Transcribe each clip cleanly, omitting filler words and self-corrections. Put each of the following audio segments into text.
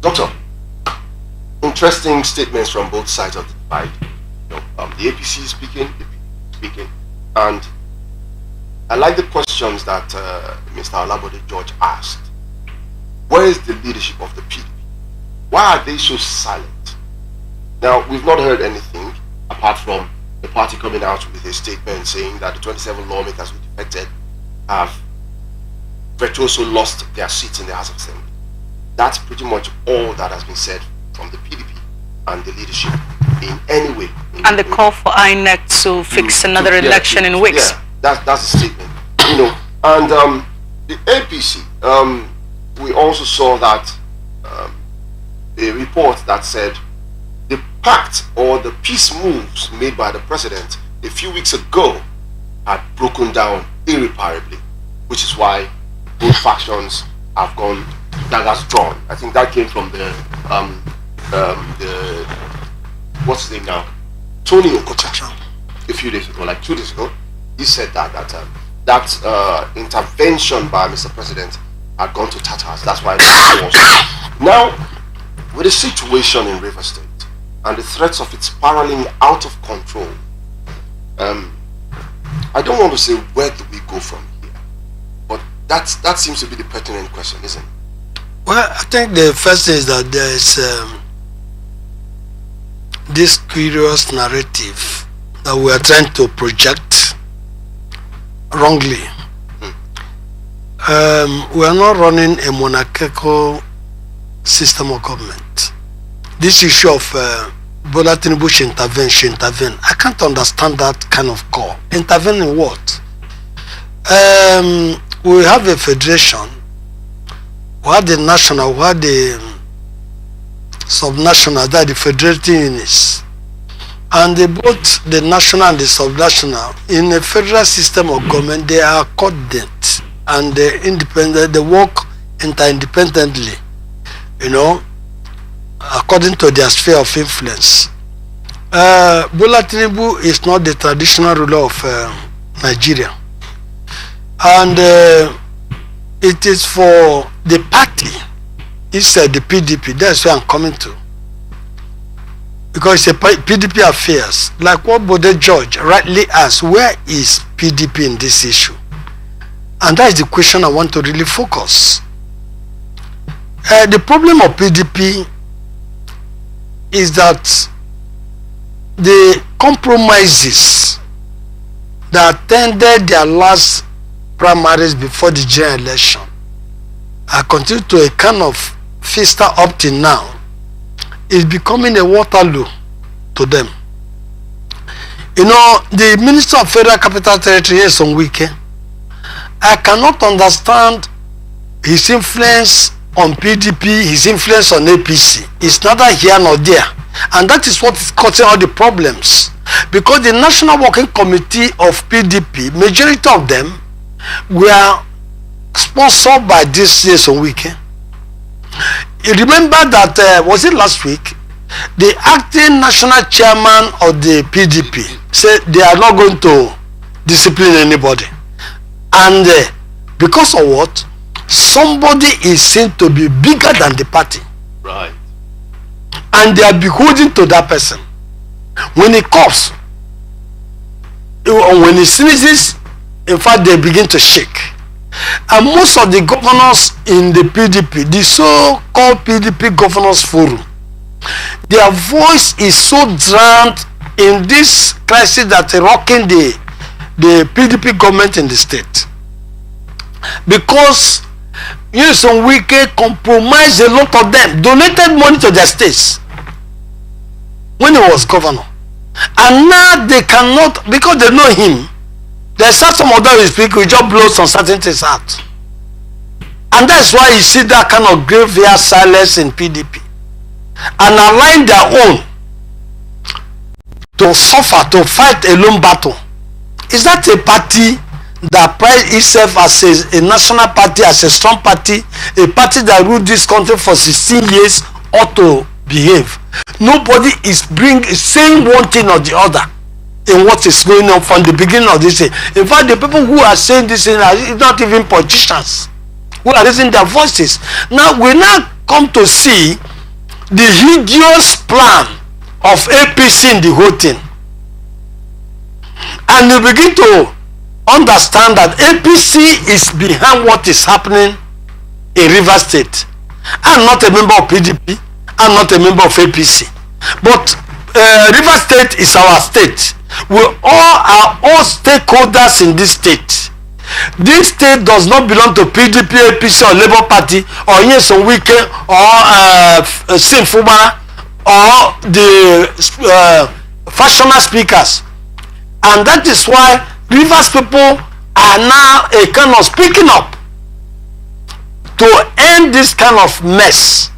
Doctor, interesting statements from both sides of the divide. The APC is speaking, the PDP is speaking, and I like the questions that Mr. Olabode George asked. Where is the leadership of the PDP? Why are they so silent? Now, we've not heard anything apart from the party coming out with a statement saying that the 27 lawmakers who defected have virtuoso lost their seats in the House of Assembly. That's pretty much all that has been said from the PDP and the leadership in any way. And the call for INEC to fix another election in weeks. Yeah, that's a statement. And the APC, we also saw that a report that said the pact or the peace moves made by the president a few weeks ago had broken down irreparably, which is why both factions have gone daggers drawn. I think that came from the what's his name now, Tony Okocha, a few days ago, like 2 days ago. He said that intervention by Mr. President had gone to tatters. That's why now, with the situation in Rivers State and the threats of it spiraling out of control, I don't want to say where do we go from here, but that seems to be the pertinent question, isn't it? Well, I think the first thing is that there is this curious narrative that we are trying to project wrongly. We are not running a monarchical system of government. This issue of Bola Tinubu should intervene. I can't understand that kind of call. Intervene in what? We have a federation. We have the national, we have the subnational, that the federating units. And both the national and the subnational, in a federal system of government, they are coordinate and independent. They work interdependently, according to their sphere of influence. Bola Tinubu is not the traditional ruler of Nigeria. And it is for the party, instead the PDP, that's where I'm coming to. Because it's a PDP affairs. Like what Bode George rightly asked, where is PDP in this issue? And that is the question I want to really focus. The problem of PDP is that the compromises that attended their last primaries before the general election are continued to a kind of fester up till now. Is becoming a Waterloo to them. The Minister of Federal Capital Territory is on weekend. I cannot understand his influence on PDP, his influence on APC. It's neither here nor there. And that is what is causing all the problems. Because the National Working Committee of PDP, majority of them were sponsored by this year's on weekend. You remember that, was it last week, the acting national chairman of the PDP said they are not going to discipline anybody. And because of what? Somebody is seen to be bigger than the party. Right. And they are beholden to that person. When he coughs, when he sneezes, in fact, they begin to shake. And most of the governors in the PDP, the so-called PDP Governors Forum, their voice is so drowned in this crisis that is rocking the PDP government in the state. Because some wicked compromised a lot of them, donated money to their states when he was governor. And now they cannot, because they know him, there's some of them who speak, we just blow some certain things out. And that's why you see that kind of graveyard silence in PDP. And allowing their own to suffer, to fight a lone battle. Is that a party that prides itself as a national party, as a strong party, a party that ruled this country for 16 years, ought to behave? Nobody is saying one thing or the other in what is going on from the beginning of this year. In fact, the people who are saying this thing are not even politicians who are raising their voices. Now we now come to see the hideous plan of APC in the whole thing. And you begin to understand that APC is behind what is happening in Rivers State. I'm not a member of PDP. I'm not a member of APC. But Rivers State is our state. We all are all stakeholders in this state. This state does not belong to PDP, APC, or Labour Party, or Nyesom Wike, or Sim Fubara, or the fashioner speakers. And that is why Rivers people are now a kind of speaking up to end this kind of mess.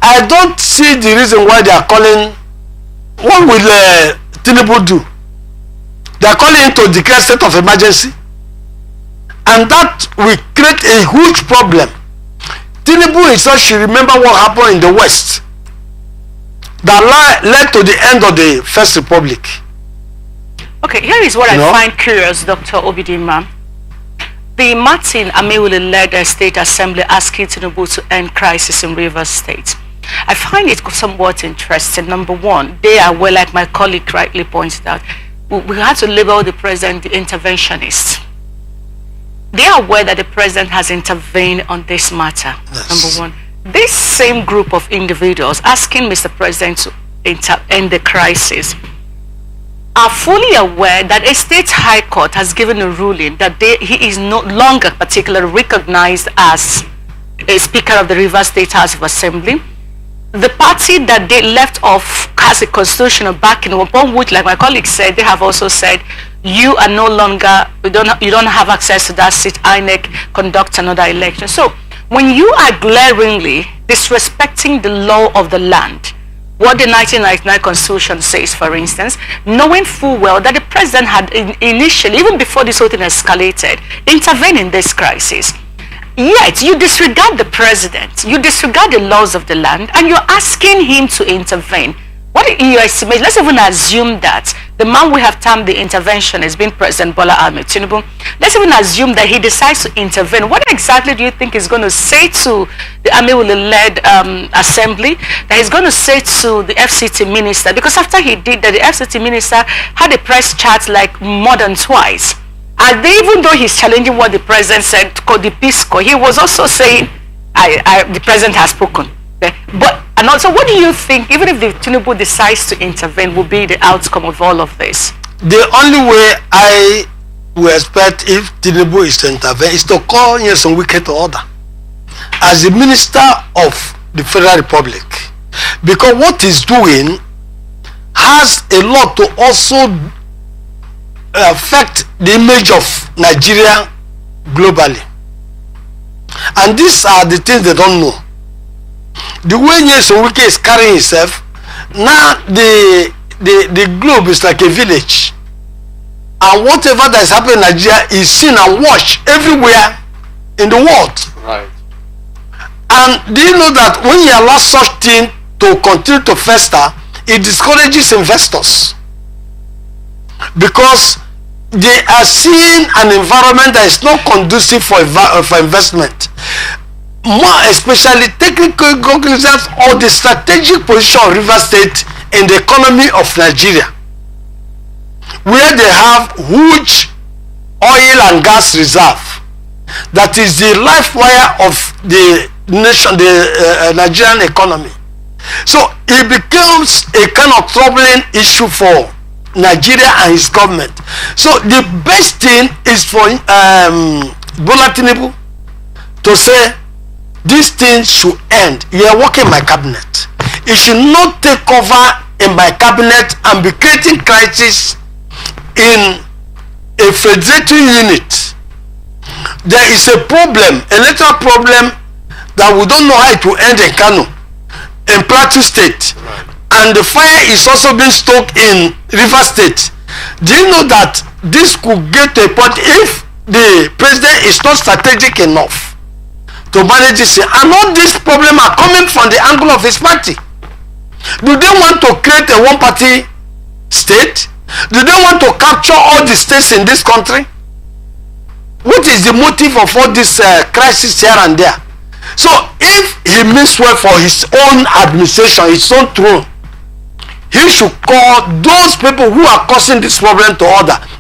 I don't see the reason why they are calling. What will Tinubu do? They are calling to declare state of emergency, and that will create a huge problem. Tinubu himself should remember what happened in the West that led to the end of the First Republic. Okay, here is what I find curious, Dr. Obidinma. The Martin Amewule-led State Assembly asking Tinubu to end crisis in Rivers State. I find it somewhat interesting. Number one, they are, well, like my colleague rightly pointed out, we had to label the president the interventionist. They are aware that the president has intervened on this matter. Yes. Number one. This same group of individuals asking Mr. President to end the crisis are fully aware that a state high court has given a ruling that he is no longer particularly recognized as a speaker of the Rivers State House of Assembly. The party that they left off has a constitutional backing, upon which, like my colleague said, they have also said, you are no longer, you don't have access to that seat. INEC conduct another election. So when you are glaringly disrespecting the law of the land, what the 1999 Constitution says, for instance, knowing full well that the president had initially, even before this whole thing escalated, intervened in this crisis. Yet you disregard the president, you disregard the laws of the land, and you're asking him to intervene. What in your estimation, let's even assume that the man we have termed the intervention has been President Bola Ahmed Tinubu. Let's even assume that he decides to intervene. What exactly do you think he's going to say to the Amewule-led assembly, that he's going to say to the FCT minister? Because after he did that, the FCT minister had a press chat like more than twice. And even though he's challenging what the president said, called the Peace Corps, he was also saying, the president has spoken. But, and also, what do you think, even if the Tinubu decides to intervene, will be the outcome of all of this? The only way I will expect if Tinubu is to intervene is to call Nyesom Wike to order as the minister of the Federal Republic. Because what he's doing has a lot to also affect the image of Nigeria globally. And these are the things they don't know. The way Nyesom Wike is carrying himself, now the globe is like a village. And whatever that is happening in Nigeria is seen and watched everywhere in the world. Right. And do you know that when you allow such thing to continue to fester, it discourages investors? Because they are seeing an environment that is not conducive for investment. More especially taking cognizance of the strategic position of Rivers State in the economy of Nigeria, where they have huge oil and gas reserve that is the life wire of the nation, the Nigerian economy. So it becomes a kind of troubling issue for Nigeria and his government. So the best thing is for Bola Tinubu to say this thing should end. You are working my cabinet. It should not take over in my cabinet and be creating crisis in a federating unit. There is a problem, a little problem that we don't know how it will end in Kano, in Plateau State. And the fire is also being stoked in River State. Do you know that this could get to a point if the president is not strategic enough to manage this? And all these problems are coming from the angle of his party. Do they want to create a one-party state? Do they want to capture all the states in this country? What is the motive of all this crisis here and there? So if he means well for his own administration, his own throne, he should call those people who are causing this problem to order